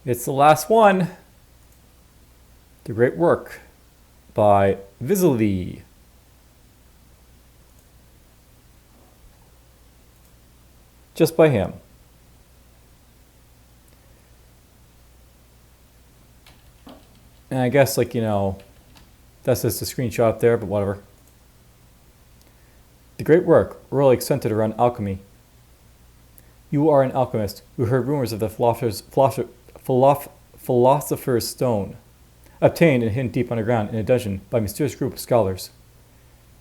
It's the last one. The Great Work by Visily. Just by him. And I guess, like, you know, that's just a screenshot there, but whatever. The Great Work, really centered around alchemy. You are an alchemist who heard rumors of the philosopher's stone, obtained and hidden deep underground in a dungeon by a mysterious group of scholars.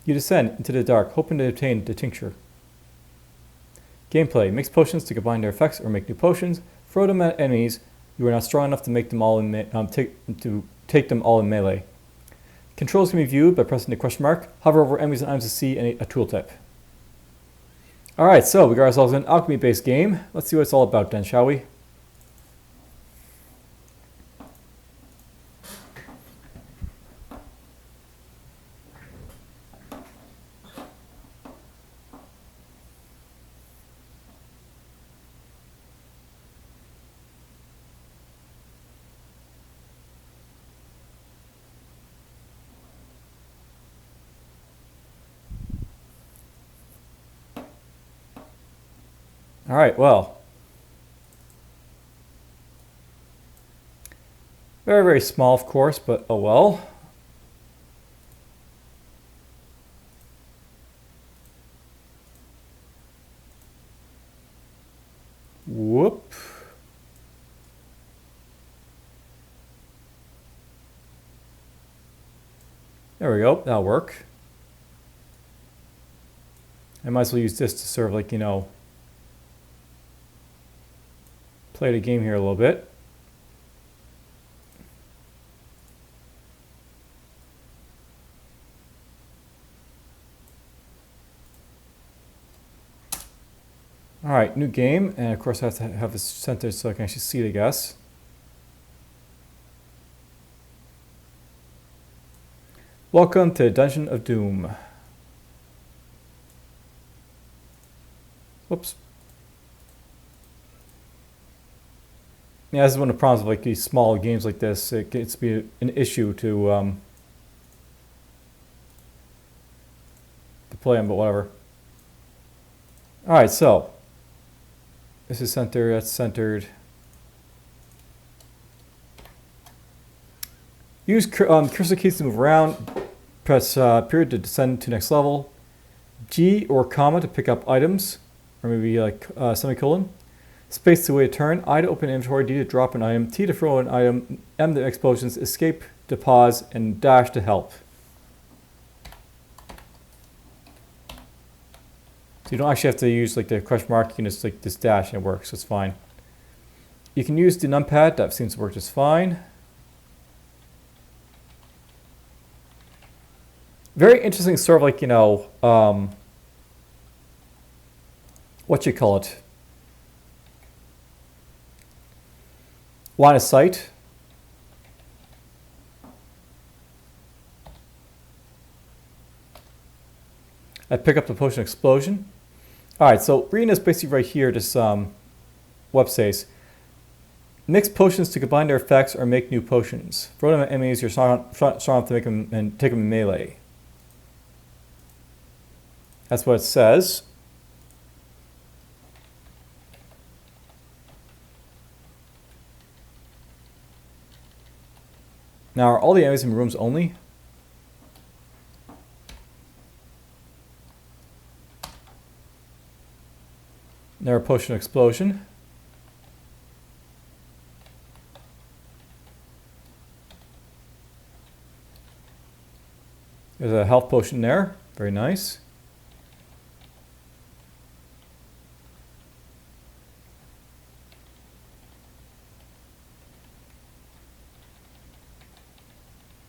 You descend into the dark, hoping to obtain the tincture. Gameplay: mix potions to combine their effects or make new potions. Throw them at enemies. You are not strong enough to make them all in take them all in melee. Controls can be viewed by pressing the question mark. Hover over enemies and items to see a tooltip. Alright, so we got ourselves an alchemy-based game. Let's see what it's all about then, shall we? Alright, well. Very, very small, of course, but oh well. Whoop. There we go, that'll work. I might as well use this to sort of, like, you know, play the game here a little bit. Alright, new game, and of course I have to have this centered so I can actually see it, I guess. Welcome to Dungeon of Doom. Whoops. Yeah, this is one of the problems of like these small games like this. It gets to be an issue to play them, but whatever. Alright, so this is centered, that's centered. Use cursor keys to move around. Press period to descend to next level. G or comma to pick up items, or maybe like semicolon. Space to wait a turn. I to open inventory. D to drop an item. T to throw an item. M to explosions. Escape to pause, and dash to help. So you don't actually have to use like the question mark. You can just like this dash and it works. So it's fine. You can use the numpad. That seems to work just fine. Very interesting, sort of like, you know, what you call it? Line of sight. I pick up the potion explosion. Alright, so reading this basically right here, this website. Mix potions to combine their effects or make new potions. Throw them at enemies, you're strong enough to make them and take them in melee. That's what it says. Now, are all the enemies in rooms only? There a potion explosion. There's a health potion there. Very nice.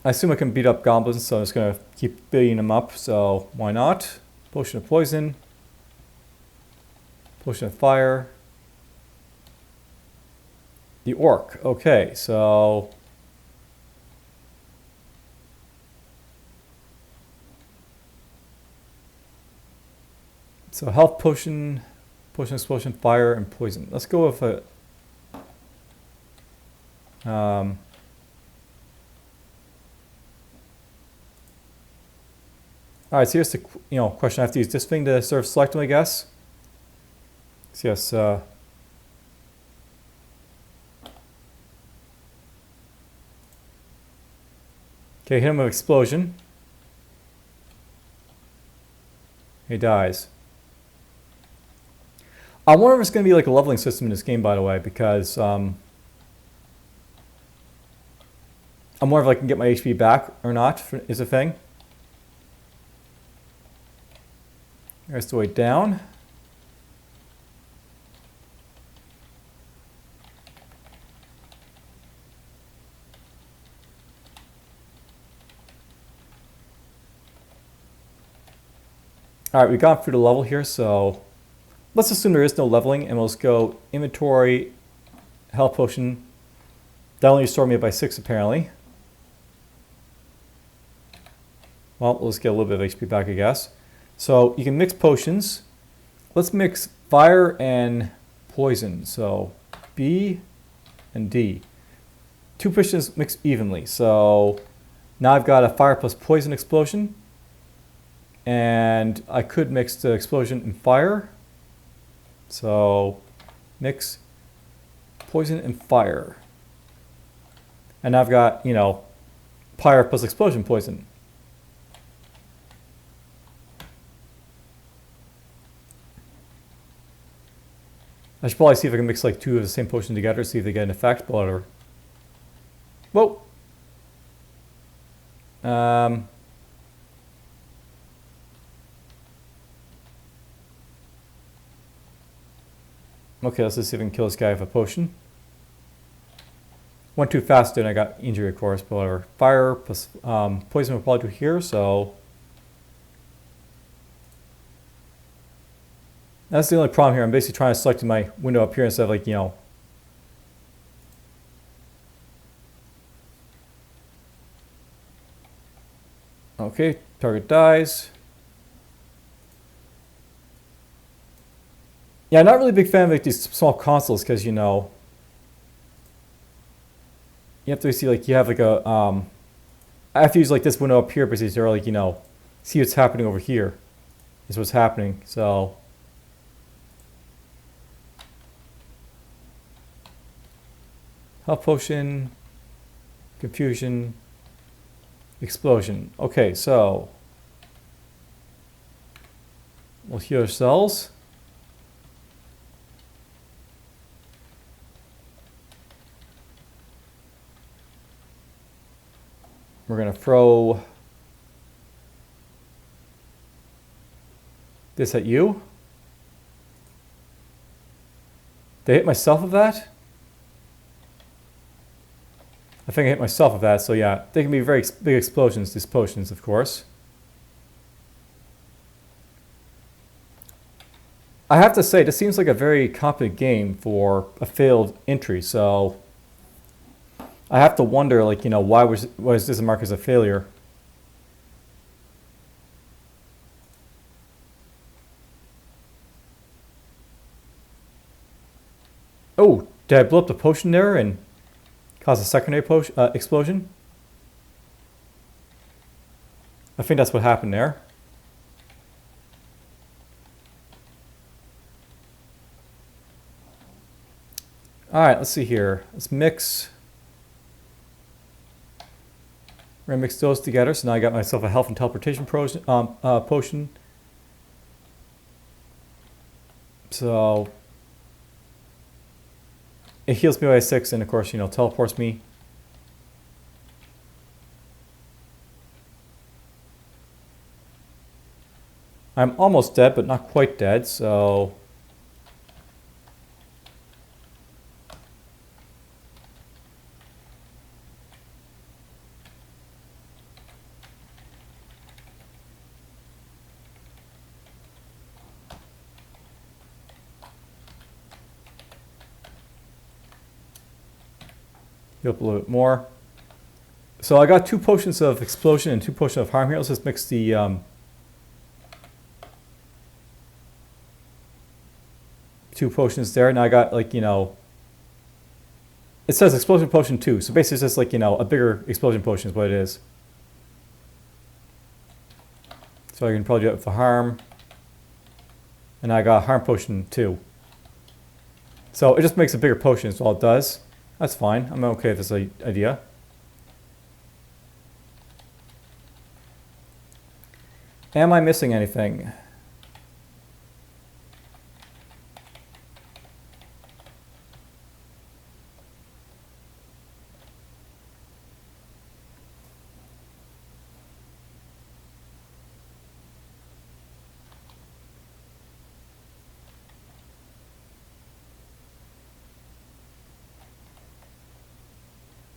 I assume I can beat up goblins, so I'm just going to keep beating them up, so why not? Potion of poison. Potion of fire. The orc. Okay, so health potion, potion explosion, fire, and poison. Let's go with a All right, so here's the question. I have to use this thing to sort of select them, I guess. So yes. Okay, hit him with explosion. He dies. I wonder if it's going to be like a leveling system in this game, by the way, because I'm wondering if I can get my HP back or not, is a thing. There's the way down. All right, we've gone through the level here, so let's assume there is no leveling, and we'll just go inventory, health potion. That only restored me by 6 apparently. Well, let's get a little bit of HP back, I guess. So you can mix potions. Let's mix fire and poison. So B and D. 2 potions mix evenly. So now I've got a fire plus poison explosion. And I could mix the explosion and fire. So mix poison and fire. And I've got, fire plus explosion poison. I should probably see if I can mix like 2 of the same potion together, see if they get an effect, but whatever. Whoa! Okay, let's just see if we can kill this guy with a potion. Went too fast and I got injury, of course, but whatever. Fire plus poison will probably do here, so... That's the only problem here. I'm basically trying to select my window up here instead of like, Okay, target dies. Yeah, I'm not really a big fan of like these small consoles because, you have to see like, you have like a, I have to use like this window up here because they're like, see what's happening over here is what's happening, so... Health potion, confusion, explosion. Okay, so we'll heal ourselves. We're going to throw this at you. Did I hit myself with that? I think I hit myself with that, so yeah. They can be very big explosions, these potions, of course. I have to say, this seems like a very competent game for a failed entry, so... I have to wonder, like, why was this marked as a failure? Oh, did I blow up the potion there and cause a secondary explosion? I think that's what happened there. All right, let's see here. Let's mix. We're gonna mix those together. So now I got myself a health and teleportation potion. So it heals me by 6, and of course, teleports me. I'm almost dead, but not quite dead, so... Heal up a little bit more. So I got 2 potions of explosion and 2 potions of harm here. Let's just mix the 2 potions there. Now I got, like, It says explosion potion 2, so basically it's just like, you know, a bigger explosion potion is what it is. So I can probably do it for harm. And I got harm potion 2. So it just makes a bigger potion is all it does. That's fine. I'm okay with this idea. Am I missing anything?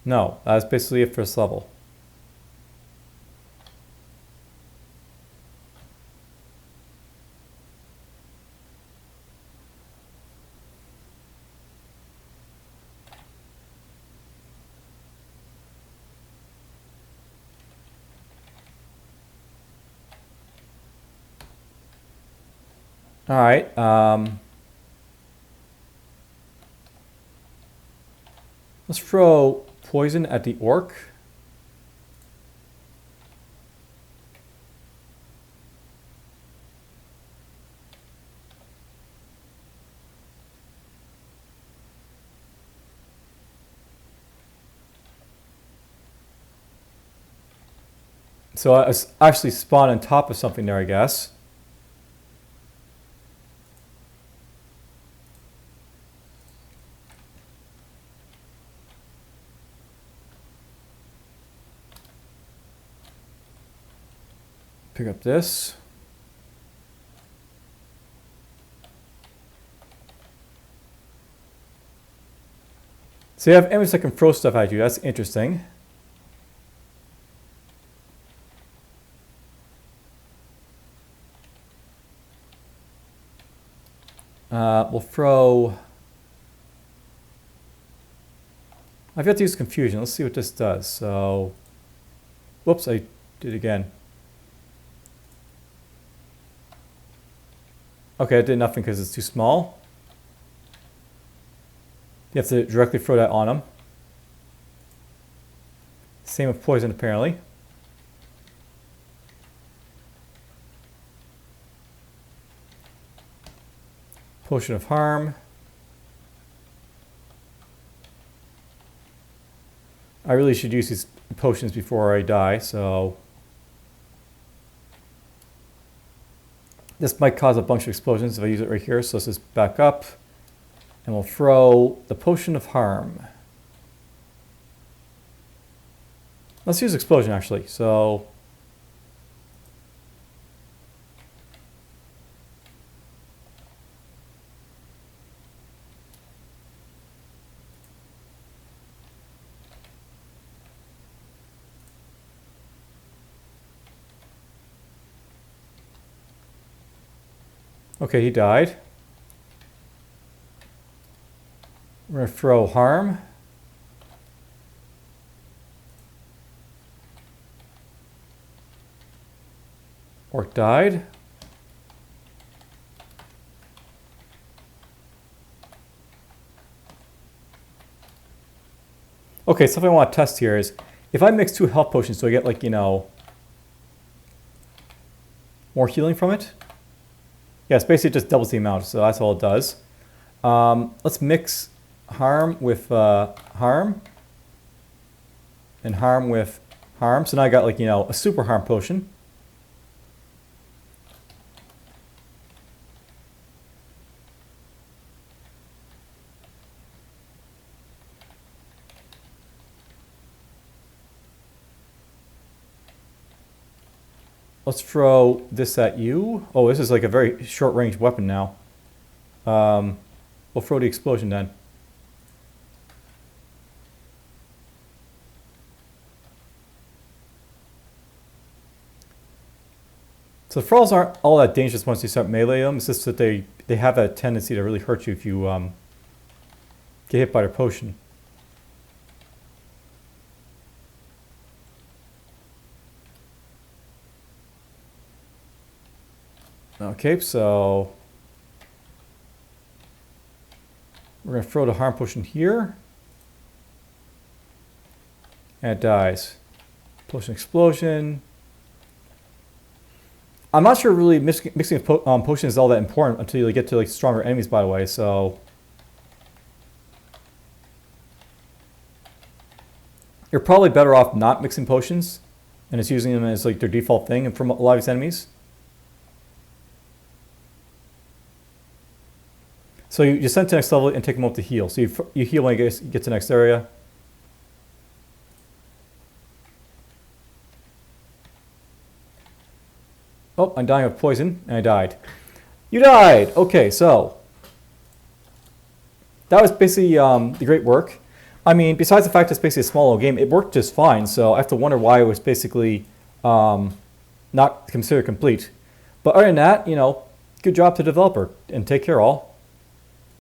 No, that's basically it for this level. All right. Let's throw poison at the orc. So I actually spawned on top of something there, I guess. Pick up this. So you have enemies that can throw stuff at you. That's interesting. We'll throw... I've got to use confusion. Let's see what this does. So, whoops, I did it again. Okay, I did nothing because it's too small. You have to directly throw that on them. Same with poison, apparently. Potion of harm. I really should use these potions before I die, so... This might cause a bunch of explosions if I use it right here, so let's just back up. And we'll throw the potion of harm. Let's use explosion, actually, so... Okay, he died. We're going to throw harm. Orc died. Okay, something I want to test here is if I mix 2 health potions, so I get, like, you know, more healing from it. Yeah, it's basically just doubles the amount, so that's all it does. Let's mix harm with harm. And harm with harm. So now I got, like, you know, a super harm potion. Let's throw this at you. Oh, this is like a very short-range weapon now. We'll throw the explosion then. So the thralls aren't all that dangerous once you start melee them. It's just that they have that tendency to really hurt you if you get hit by their potion. Okay, so we're going to throw the harm potion here. and it dies. Potion explosion. I'm not sure really mixing potions is all that important until you get to like stronger enemies, by the way, so you're probably better off not mixing potions and just using them as like their default thing from a lot of these enemies. So you send to the next level and take them up to heal. So you heal when you get to the next area. Oh, I'm dying of poison, and I died. You died! Okay, so that was basically the great work. I mean, besides the fact it's basically a small little game, it worked just fine, so I have to wonder why it was basically not considered complete. But other than that, you know, good job to the developer, and take care all.